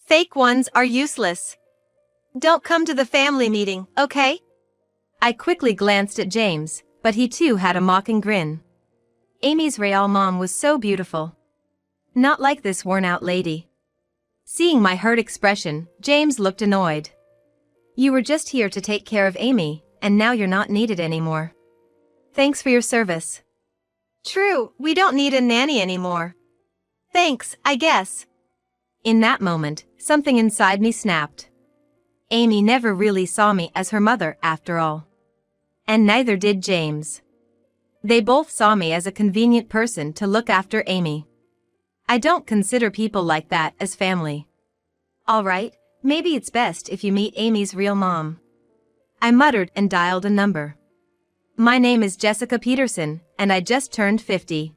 Fake ones are useless. Don't come to the family meeting, okay? I quickly glanced at James, but he too had a mocking grin. Amy's real mom was so beautiful. Not like this worn-out lady. Seeing my hurt expression, James looked annoyed. You were just here to take care of Amy, and now you're not needed anymore. Thanks for your service. True, we don't need a nanny anymore. Thanks, I guess. In that moment, something inside me snapped. Amy never really saw me as her mother after all. And neither did James. They both saw me as a convenient person to look after Amy. I don't consider people like that as family. Alright, maybe it's best if you meet Amy's real mom. I muttered and dialed a number. My name is Jessica Peterson, and I just turned 50.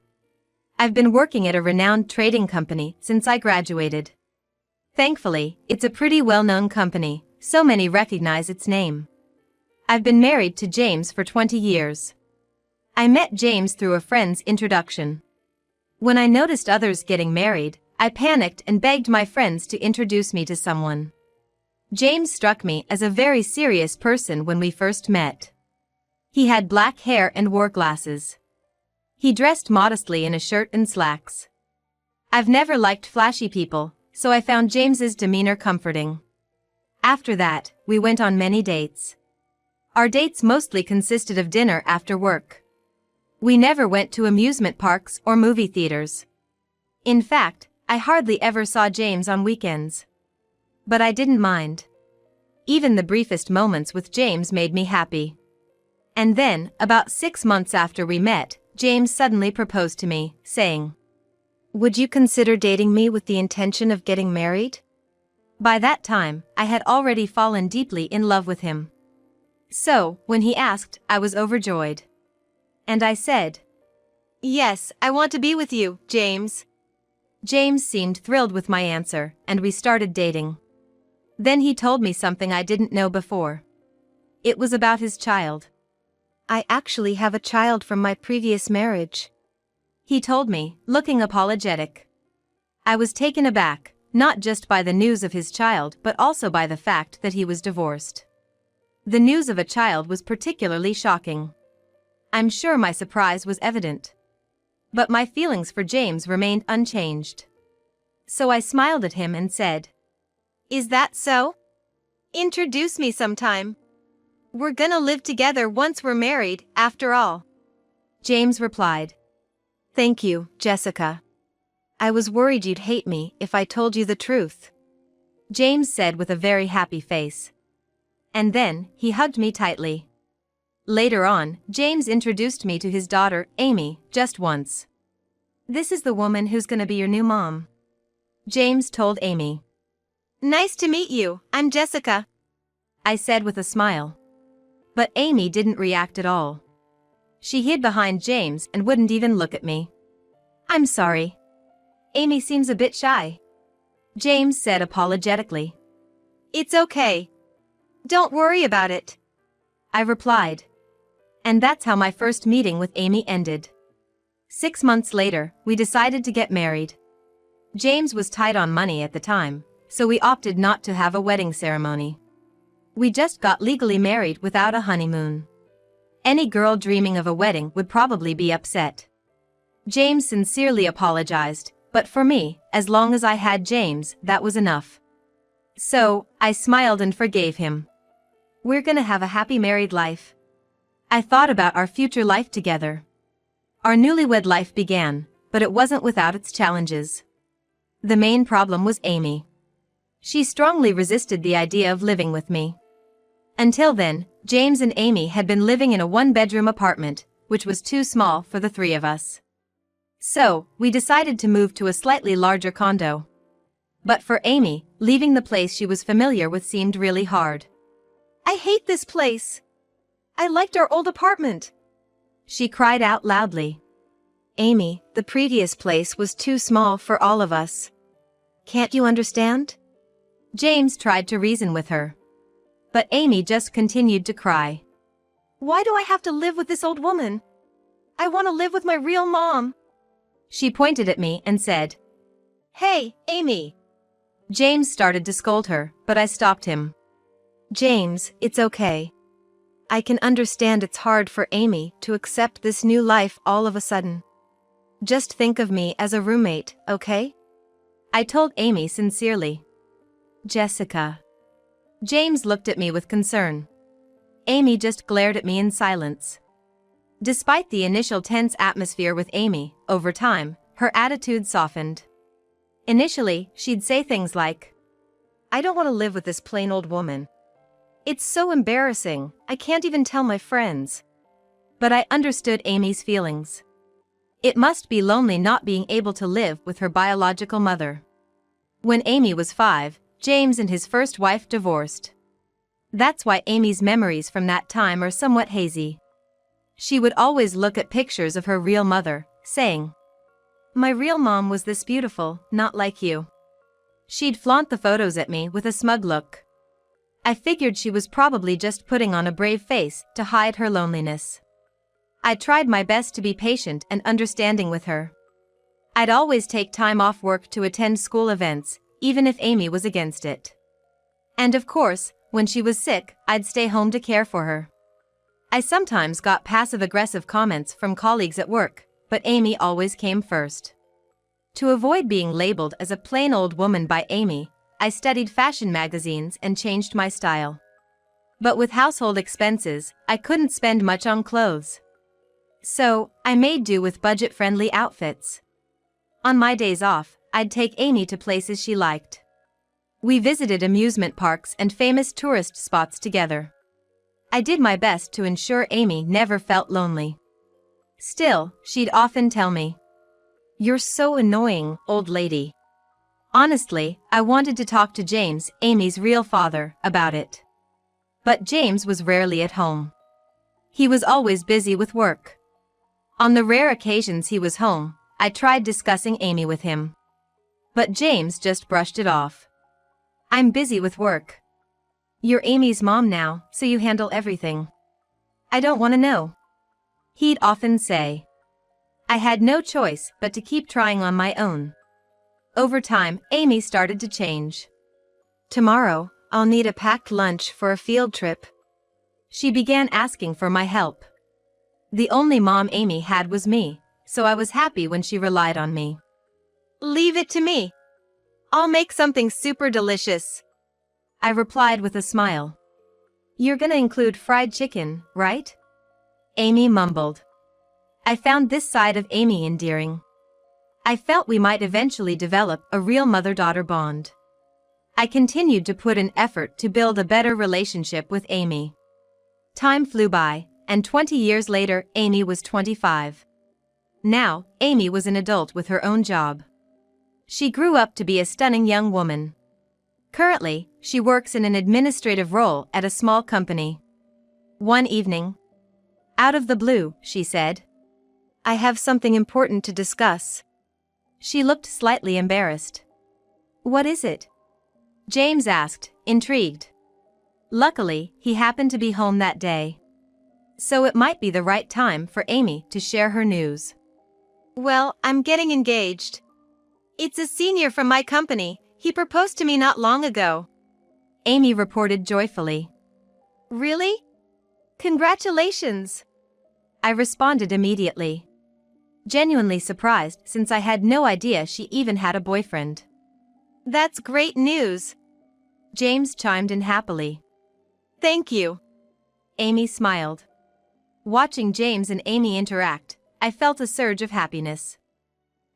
I've been working at a renowned trading company since I graduated. Thankfully, it's a pretty well-known company, so many recognize its name. I've been married to James for 20 years. I met James through a friend's introduction. When I noticed others getting married, I panicked and begged my friends to introduce me to someone. James struck me as a very serious person when we first met. He had black hair and wore glasses. He dressed modestly in a shirt and slacks. I've never liked flashy people, so I found James's demeanor comforting. After that, we went on many dates. Our dates mostly consisted of dinner after work. We never went to amusement parks or movie theaters. In fact, I hardly ever saw James on weekends. But I didn't mind. Even the briefest moments with James made me happy. And then, about 6 months after we met, James suddenly proposed to me, saying, "Would you consider dating me with the intention of getting married?" By that time, I had already fallen deeply in love with him. So, when he asked, I was overjoyed. And I said, "Yes, I want to be with you, James." James seemed thrilled with my answer, and we started dating. Then he told me something I didn't know before. It was about his child. "I actually have a child from my previous marriage," he told me, looking apologetic. I was taken aback, not just by the news of his child but also by the fact that he was divorced. The news of a child was particularly shocking. I'm sure my surprise was evident. But my feelings for James remained unchanged. So I smiled at him and said, "Is that so? Introduce me sometime. We're gonna live together once we're married, after all." James replied, "Thank you, Jessica. I was worried you'd hate me if I told you the truth," James said with a very happy face. And then, he hugged me tightly. Later on, James introduced me to his daughter, Amy, just once. "This is the woman who's gonna be your new mom," James told Amy. "Nice to meet you, I'm Jessica," I said with a smile. But Amy didn't react at all. She hid behind James and wouldn't even look at me. "I'm sorry. Amy seems a bit shy," James said apologetically. "It's okay. Don't worry about it," I replied. And that's how my first meeting with Amy ended. 6 months later, we decided to get married. James was tight on money at the time, so we opted not to have a wedding ceremony. We just got legally married without a honeymoon. Any girl dreaming of a wedding would probably be upset. James sincerely apologized, but for me, as long as I had James, that was enough. So, I smiled and forgave him. We're gonna have a happy married life. I thought about our future life together. Our newlywed life began, but it wasn't without its challenges. The main problem was Amy. She strongly resisted the idea of living with me. Until then, James and Amy had been living in a one-bedroom apartment, which was too small for the three of us. So, we decided to move to a slightly larger condo. But for Amy, leaving the place she was familiar with seemed really hard. "I hate this place. I liked our old apartment," she cried out loudly. "Amy, the previous place was too small for all of us. Can't you understand?" James tried to reason with her. But Amy just continued to cry. "Why do I have to live with this old woman? I want to live with my real mom." She pointed at me and said, "Hey, Amy." James started to scold her, but I stopped him. James, it's okay. I can understand it's hard for Amy to accept this new life all of a sudden. Just think of me as a roommate, okay? I told Amy sincerely. Jessica. James looked at me with concern. Amy just glared at me in silence. Despite the initial tense atmosphere with Amy, over time, her attitude softened. Initially, she'd say things like, I don't want to live with this plain old woman. It's so embarrassing, I can't even tell my friends. But I understood Amy's feelings. It must be lonely not being able to live with her biological mother. When Amy was 5, James and his first wife divorced. That's why Amy's memories from that time are somewhat hazy. She would always look at pictures of her real mother, saying, My real mom was this beautiful, not like you. She'd flaunt the photos at me with a smug look. I figured she was probably just putting on a brave face to hide her loneliness. I tried my best to be patient and understanding with her. I'd always take time off work to attend school events, even if Amy was against it. And of course, when she was sick, I'd stay home to care for her. I sometimes got passive-aggressive comments from colleagues at work, but Amy always came first. To avoid being labeled as a plain old woman by Amy, I studied fashion magazines and changed my style. But with household expenses, I couldn't spend much on clothes. So, I made do with budget-friendly outfits. On my days off, I'd take Amy to places she liked. We visited amusement parks and famous tourist spots together. I did my best to ensure Amy never felt lonely. Still, she'd often tell me, You're so annoying, old lady. Honestly, I wanted to talk to James, Amy's real father, about it. But James was rarely at home. He was always busy with work. On the rare occasions he was home, I tried discussing Amy with him. But James just brushed it off. I'm busy with work. You're Amy's mom now, so you handle everything. I don't want to know. He'd often say. I had no choice but to keep trying on my own. Over time, Amy started to change. Tomorrow, I'll need a packed lunch for a field trip. She began asking for my help. The only mom Amy had was me, so I was happy when she relied on me. Leave it to me. I'll make something super delicious. I replied with a smile. You're gonna include fried chicken, right? Amy mumbled. I found this side of Amy endearing. I felt we might eventually develop a real mother-daughter bond. I continued to put in effort to build a better relationship with Amy. Time flew by, and 20 years later, Amy was 25. Now, Amy was an adult with her own job. She grew up to be a stunning young woman. Currently, she works in an administrative role at a small company. One evening, out of the blue, she said, I have something important to discuss. She looked slightly embarrassed. What is it? James asked, intrigued. Luckily, he happened to be home that day. So it might be the right time for Amy to share her news. Well, I'm getting engaged. It's a senior from my company. He proposed to me not long ago. Amy reported joyfully. Really? Congratulations. I responded immediately. Genuinely surprised since I had no idea she even had a boyfriend. That's great news. James chimed in happily. Thank you. Amy smiled. Watching James and Amy interact, I felt a surge of happiness.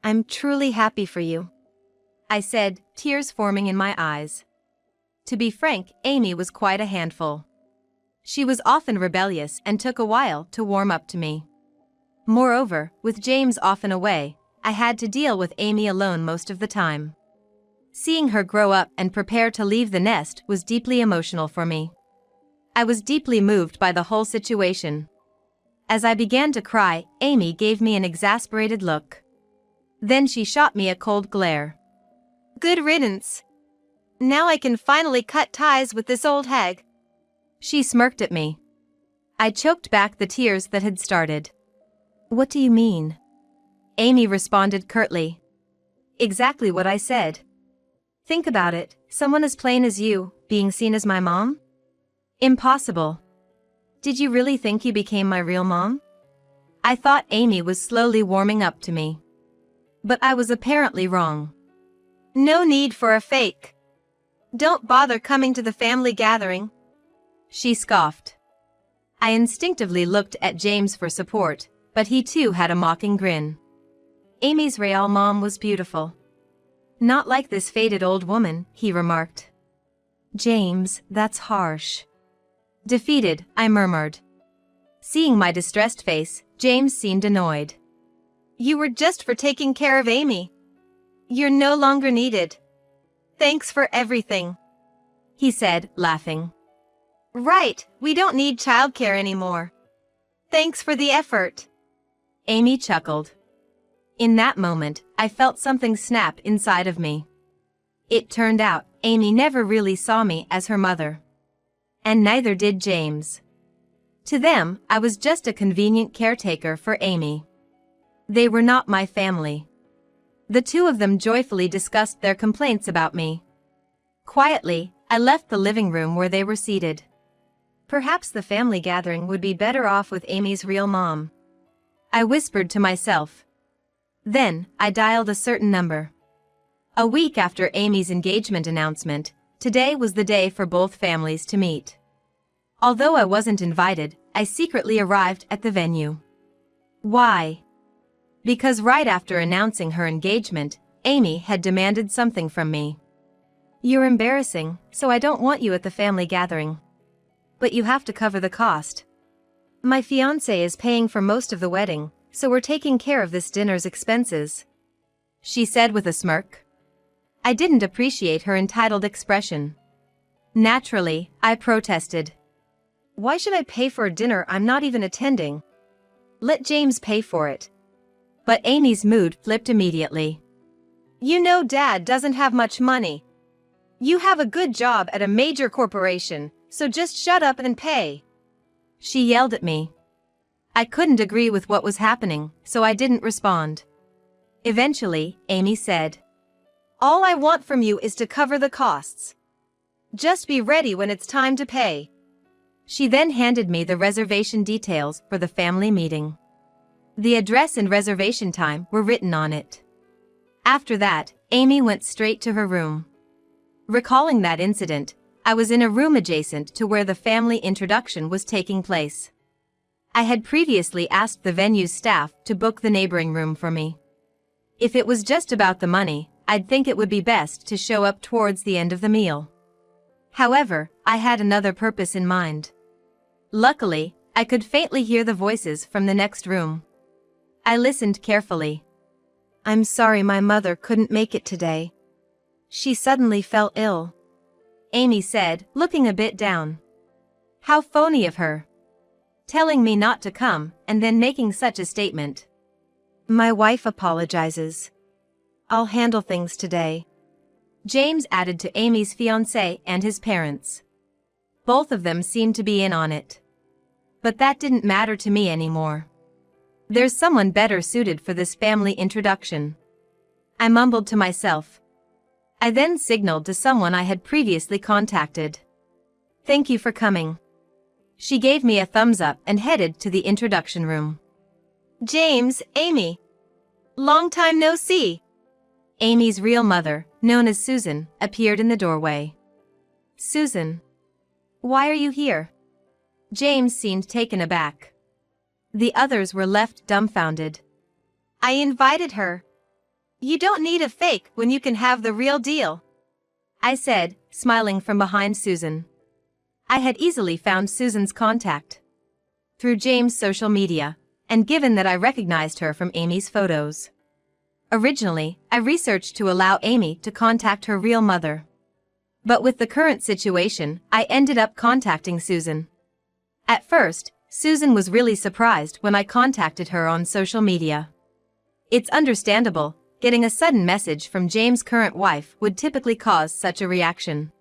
I'm truly happy for you, I said, tears forming in my eyes. To be frank, Amy was quite a handful. She was often rebellious and took a while to warm up to me. Moreover, with James often away, I had to deal with Amy alone most of the time. Seeing her grow up and prepare to leave the nest was deeply emotional for me. I was deeply moved by the whole situation. As I began to cry, Amy gave me an exasperated look. Then she shot me a cold glare. Good riddance. Now I can finally cut ties with this old hag. She smirked at me. I choked back the tears that had started. What do you mean? Amy responded curtly. Exactly what I said. Think about it, someone as plain as you, being seen as my mom? Impossible. Did you really think you became my real mom? I thought Amy was slowly warming up to me. But I was apparently wrong. No need for a fake. Don't bother coming to the family gathering, she scoffed. I instinctively looked at James for support, but he too had a mocking grin. Amy's real mom was beautiful. Not like this faded old woman, he remarked. James, that's harsh. Defeated, I murmured. Seeing my distressed face, James seemed annoyed. You were just for taking care of Amy. You're no longer needed. Thanks for everything, he said, laughing. Right, we don't need childcare anymore. Thanks for the effort. Amy chuckled. In that moment, I felt something snap inside of me. It turned out, Amy never really saw me as her mother. And neither did James. To them, I was just a convenient caretaker for Amy. They were not my family. The two of them joyfully discussed their complaints about me. Quietly, I left the living room where they were seated. Perhaps the family gathering would be better off with Amy's real mom, I whispered to myself. Then, I dialed a certain number. A week after Amy's engagement announcement, today was the day for both families to meet. Although I wasn't invited, I secretly arrived at the venue. Why? Because right after announcing her engagement, Amy had demanded something from me. You're embarrassing, so I don't want you at the family gathering. But you have to cover the cost. My fiancé is paying for most of the wedding, so we're taking care of this dinner's expenses, she said with a smirk. I didn't appreciate her entitled expression. Naturally, I protested. Why should I pay for a dinner I'm not even attending? Let James pay for it. But Amy's mood flipped immediately. You know Dad doesn't have much money. You have a good job at a major corporation, so just shut up and pay, she yelled at me. I couldn't agree with what was happening, so I didn't respond. Eventually, Amy said, All I want from you is to cover the costs. Just be ready when it's time to pay. She then handed me the reservation details for the family meeting. The address and reservation time were written on it. After that, Amy went straight to her room. Recalling that incident, I was in a room adjacent to where the family introduction was taking place. I had previously asked the venue's staff to book the neighboring room for me. If it was just about the money, I'd think it would be best to show up towards the end of the meal. However, I had another purpose in mind. Luckily, I could faintly hear the voices from the next room. I listened carefully. I'm sorry my mother couldn't make it today. She suddenly fell ill, Amy said, looking a bit down. How phony of her. Telling me not to come, and then making such a statement. My wife apologizes. I'll handle things today, James added to Amy's fiancé and his parents. Both of them seemed to be in on it. But that didn't matter to me anymore. There's someone better suited for this family introduction, I mumbled to myself. I then signaled to someone I had previously contacted. Thank you for coming. She gave me a thumbs up and headed to the introduction room. James, Amy. Long time no see. Amy's real mother, known as Susan, appeared in the doorway. Susan. Why are you here? James seemed taken aback. The others were left dumbfounded. I invited her. You don't need a fake when you can have the real deal, I said, smiling from behind Susan. I had easily found Susan's contact through James' social media, and given that I recognized her from Amy's photos. Originally, I researched to allow Amy to contact her real mother. But with the current situation, I ended up contacting Susan. At first, Susan was really surprised when I contacted her on social media. It's understandable, getting a sudden message from James' current wife would typically cause such a reaction.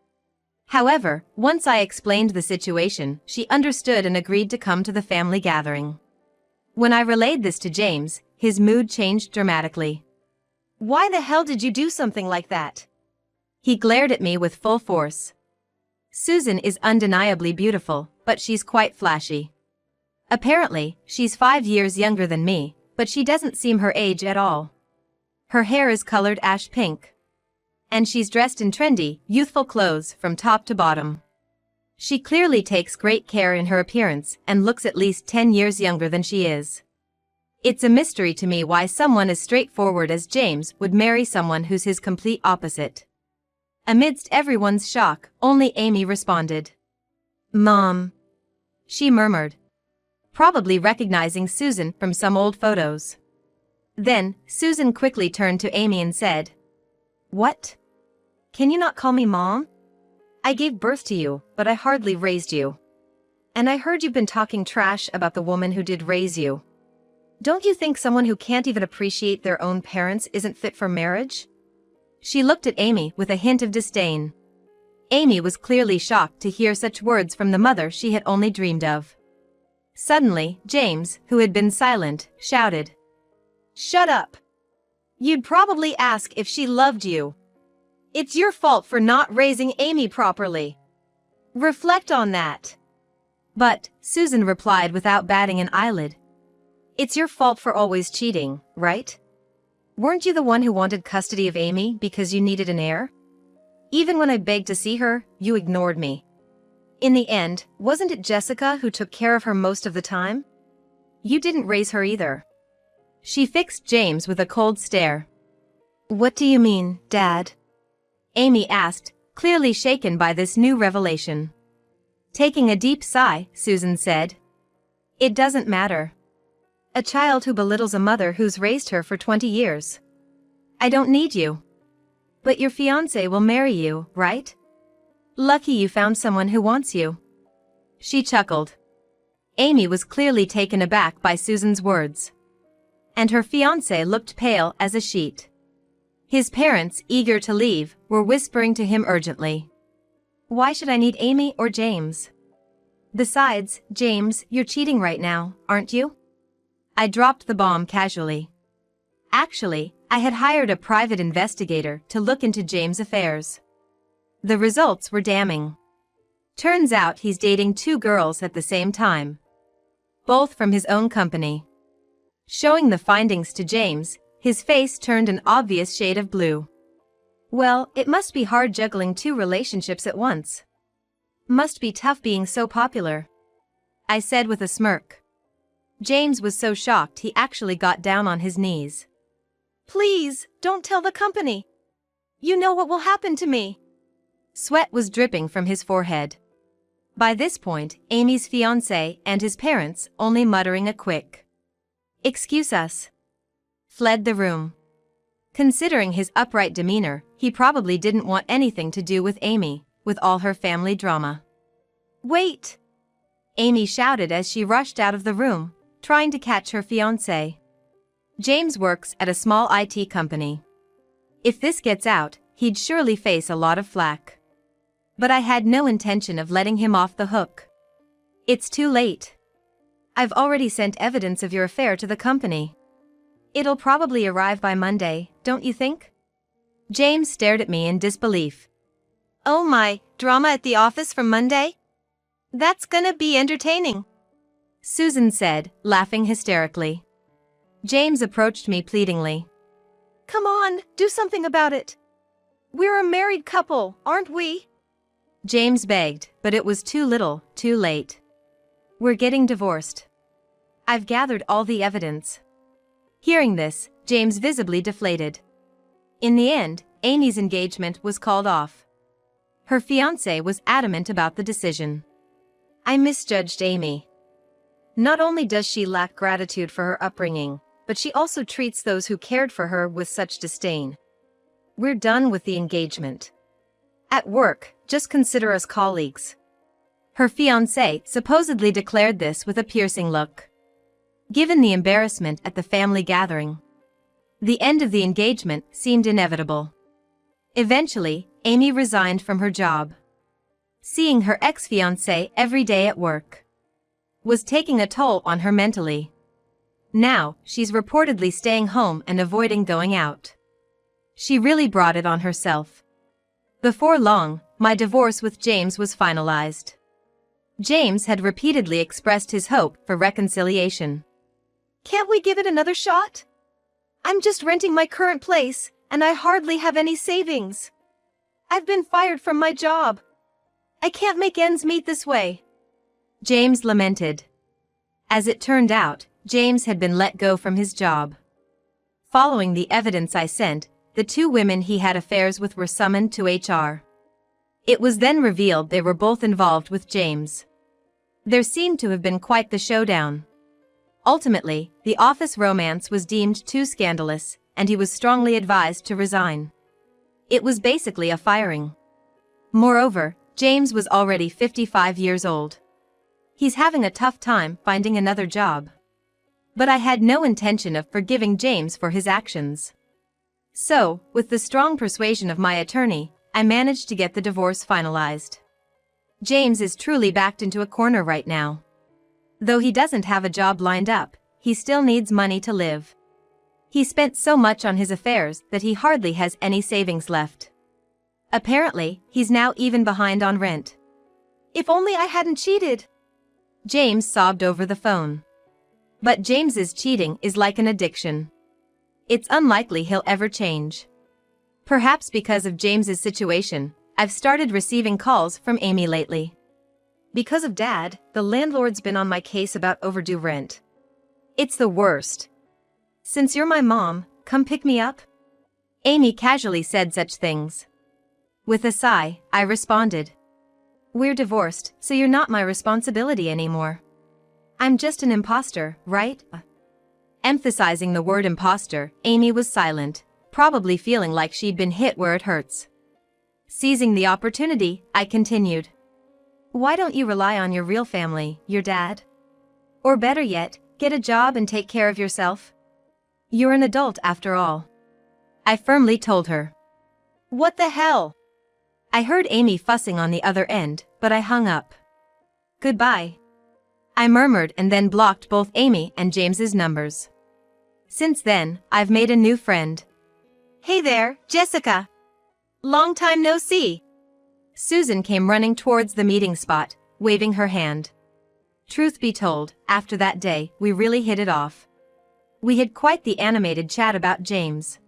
However, once I explained the situation, she understood and agreed to come to the family gathering. When I relayed this to James, his mood changed dramatically. Why the hell did you do something like that? He glared at me with full force. Susan is undeniably beautiful, but she's quite flashy. Apparently, she's 5 years younger than me, but she doesn't seem her age at all. Her hair is colored ash pink. And she's dressed in trendy, youthful clothes from top to bottom. She clearly takes great care in her appearance and looks at least 10 years younger than she is. It's a mystery to me why someone as straightforward as James would marry someone who's his complete opposite. Amidst everyone's shock, only Amy responded. "Mom," she murmured, probably recognizing Susan from some old photos. Then, Susan quickly turned to Amy and said, "What? Can you not call me Mom? I gave birth to you, but I hardly raised you. And I heard you've been talking trash about the woman who did raise you. Don't you think someone who can't even appreciate their own parents isn't fit for marriage?" She looked at Amy with a hint of disdain. Amy was clearly shocked to hear such words from the mother she had only dreamed of. Suddenly, James, who had been silent, shouted, "Shut up! You'd probably ask if she loved you. It's your fault for not raising Amy properly. Reflect on that." "But," Susan replied without batting an eyelid, "it's your fault for always cheating, right? Weren't you the one who wanted custody of Amy because you needed an heir? Even when I begged to see her, you ignored me. In the end, wasn't it Jessica who took care of her most of the time? You didn't raise her either." She fixed James with a cold stare. "What do you mean, Dad?" Amy asked, clearly shaken by this new revelation. Taking a deep sigh, Susan said, "It doesn't matter. A child who belittles a mother who's raised her for 20 years. I don't need you. But your fiancé will marry you, right? Lucky you found someone who wants you." She chuckled. Amy was clearly taken aback by Susan's words. And her fiancé looked pale as a sheet. His parents, eager to leave, were whispering to him urgently. "Why should I need Amy or James? Besides, James, you're cheating right now, aren't you?" I dropped the bomb casually. Actually, I had hired a private investigator to look into James' affairs. The results were damning. Turns out he's dating 2 girls at the same time. Both from his own company. Showing the findings to James, his face turned an obvious shade of blue. "Well, it must be hard juggling 2 relationships at once. Must be tough being so popular," I said with a smirk. James was so shocked he actually got down on his knees. "Please, don't tell the company. You know what will happen to me." Sweat was dripping from his forehead. By this point, Amy's fiancé and his parents, only muttering a quick "Excuse us," fled the room. Considering his upright demeanor, he probably didn't want anything to do with Amy, with all her family drama. "Wait!" Amy shouted as she rushed out of the room, trying to catch her fiancé. James works at a small IT company. If this gets out, he'd surely face a lot of flack. But I had no intention of letting him off the hook. "It's too late. I've already sent evidence of your affair to the company. It'll probably arrive by Monday, don't you think?" James stared at me in disbelief. "Oh my, drama at the office from Monday? That's gonna be entertaining," Susan said, laughing hysterically. James approached me pleadingly. "Come on, do something about it. We're a married couple, aren't we?" James begged, but it was too little, too late. "We're getting divorced. I've gathered all the evidence." Hearing this, James visibly deflated. In the end, Amy's engagement was called off. Her fiancé was adamant about the decision. I misjudged Amy. Not only does she lack gratitude for her upbringing, but she also treats those who cared for her with such disdain. We're done with the engagement. At work, just consider us colleagues. Her fiancé supposedly declared this with a piercing look. Given the embarrassment at the family gathering, the end of the engagement seemed inevitable. Eventually, Amy resigned from her job. Seeing her ex-fiancé every day at work was taking a toll on her mentally. Now, she's reportedly staying home and avoiding going out. She really brought it on herself. Before long, my divorce with James was finalized. James had repeatedly expressed his hope for reconciliation. Can't we give it another shot? I'm just renting my current place, and I hardly have any savings. I've been fired from my job. I can't make ends meet this way. James lamented. As it turned out, James had been let go from his job. Following the evidence I sent, the two women he had affairs with were summoned to HR. It was then revealed they were both involved with James. There seemed to have been quite the showdown. Ultimately, the office romance was deemed too scandalous, and he was strongly advised to resign. It was basically a firing. Moreover, James was already 55 years old. He's having a tough time finding another job. But I had no intention of forgiving James for his actions. So, with the strong persuasion of my attorney, I managed to get the divorce finalized. James is truly backed into a corner right now. Though he doesn't have a job lined up, he still needs money to live. He spent so much on his affairs that he hardly has any savings left. Apparently, he's now even behind on rent. If only I hadn't cheated. James sobbed over the phone. But James's cheating is like an addiction. It's unlikely he'll ever change. Perhaps because of James's situation, I've started receiving calls from Amy lately. Because of Dad, the landlord's been on my case about overdue rent. It's the worst. Since you're my mom, come pick me up? Amy casually said such things. With a sigh, I responded. We're divorced, so you're not my responsibility anymore. I'm just an imposter, right? Emphasizing the word imposter, Amy was silent, probably feeling like she'd been hit where it hurts. Seizing the opportunity, I continued. Why don't you rely on your real family, your dad? Or better yet, get a job and take care of yourself? You're an adult after all. I firmly told her. What the hell? I heard Amy fussing on the other end, but I hung up. Goodbye. I murmured and then blocked both Amy and James's numbers. Since then, I've made a new friend. Hey there, Jessica. Long time no see. Susan came running towards the meeting spot, waving her hand. Truth be told, after that day, we really hit it off. We had quite the animated chat about James.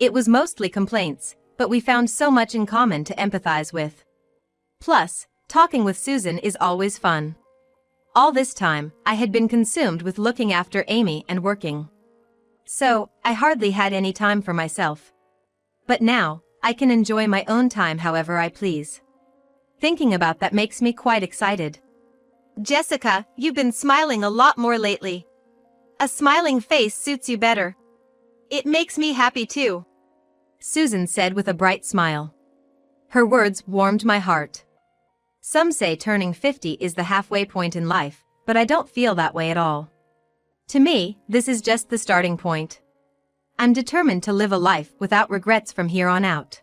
It was mostly complaints, but we found so much in common to empathize with. Plus, talking with Susan is always fun. All this time, I had been consumed with looking after Amy and working. So, I hardly had any time for myself. But now, I can enjoy my own time however I please. Thinking about that makes me quite excited. Jessica, you've been smiling a lot more lately. A smiling face suits you better. It makes me happy too. Susan said with a bright smile. Her words warmed my heart. Some say turning 50 is the halfway point in life, but I don't feel that way at all. To me, this is just the starting point. I'm determined to live a life without regrets from here on out.